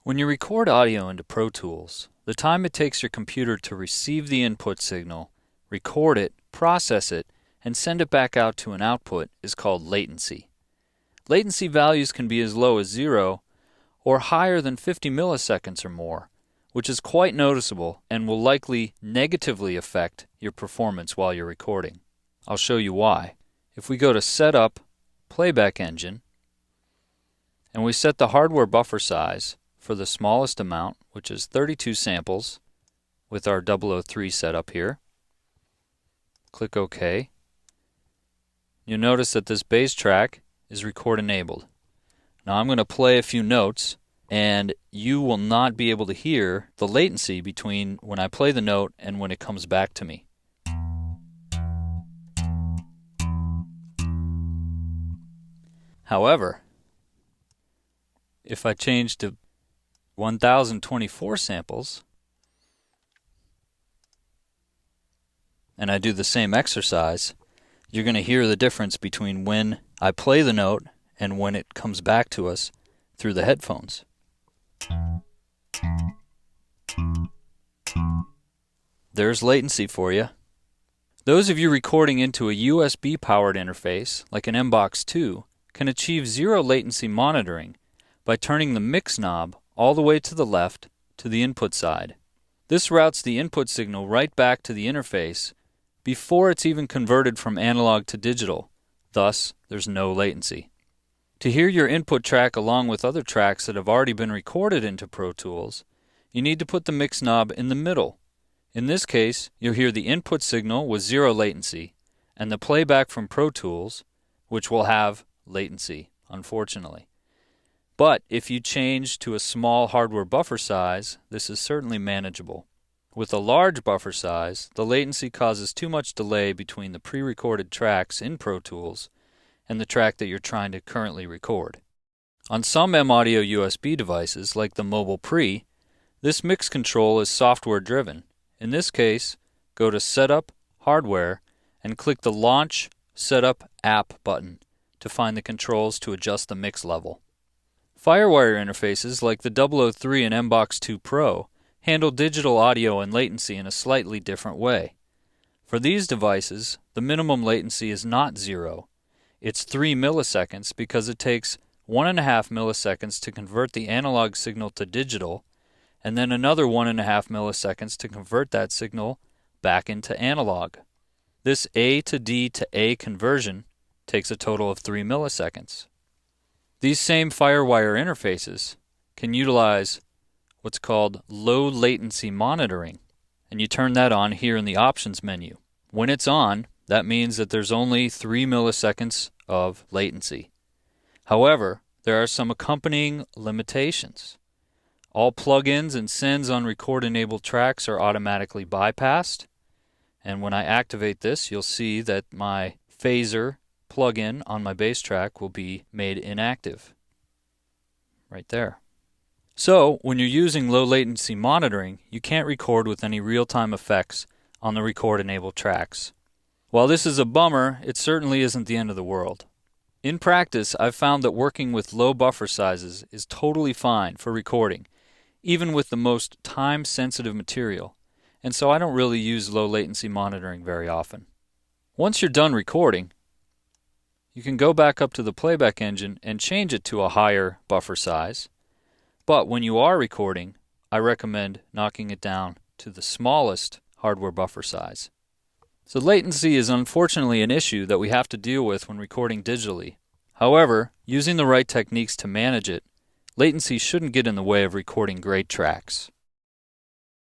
When you record audio into Pro Tools, the time it takes your computer to receive the input signal, record it, process it, and send it back out to an output is called latency. Latency values can be as low as 0 or higher than 50 milliseconds or more, which is quite noticeable and will likely negatively affect your performance while you're recording. I'll show you why. If we go to Setup, Playback Engine, and we set the hardware buffer size for the smallest amount, which is 32 samples, with our 003 setup here. Click OK. You'll notice that this bass track is record enabled. Now I'm going to play a few notes, and you will not be able to hear the latency between when I play the note and when it comes back to me. However, if I change to 1024 samples, and I do the same exercise, you're going to hear the difference between when I play the note and when it comes back to us through the headphones. There's latency for you. Those of you recording into a USB-powered interface, like an MBox 2, can achieve zero latency monitoring by turning the mix knob all the way to the left to the input side. This routes the input signal right back to the interface before it's even converted from analog to digital. Thus, there's no latency. To hear your input track along with other tracks that have already been recorded into Pro Tools, you need to put the mix knob in the middle. In this case, you'll hear the input signal with zero latency and the playback from Pro Tools, which will have latency, unfortunately. But if you change to a small hardware buffer size, this is certainly manageable. With a large buffer size, the latency causes too much delay between the pre-recorded tracks in Pro Tools and the track that you're trying to currently record. On some M-Audio USB devices, like the Mobile Pre, this mix control is software-driven. In this case, go to Setup, Hardware, and click the Launch Setup App button to find the controls to adjust the mix level. Firewire interfaces like the 003 and MBox 2 Pro handle digital audio and latency in a slightly different way. For these devices, the minimum latency is not 0. It's 3 milliseconds because it takes 1.5 milliseconds to convert the analog signal to digital, and then another 1.5 milliseconds to convert that signal back into analog. This A to D to A conversion takes a total of 3 milliseconds. These same Firewire interfaces can utilize what's called low latency monitoring, and you turn that on here in the options menu. When it's on, that means that there's only 3 milliseconds of latency. However, there are some accompanying limitations. All plugins and sends on record-enabled tracks are automatically bypassed, and when I activate this, you'll see that my phaser plugin on my bass track will be made inactive. Right there. So, when you're using low latency monitoring, you can't record with any real-time effects on the record-enabled tracks. While this is a bummer, it certainly isn't the end of the world. In practice, I've found that working with low buffer sizes is totally fine for recording, even with the most time-sensitive material, and so I don't really use low latency monitoring very often. Once you're done recording, you can go back up to the playback engine and change it to a higher buffer size. But when you are recording, I recommend knocking it down to the smallest hardware buffer size. So latency is unfortunately an issue that we have to deal with when recording digitally. However, using the right techniques to manage it, latency shouldn't get in the way of recording great tracks.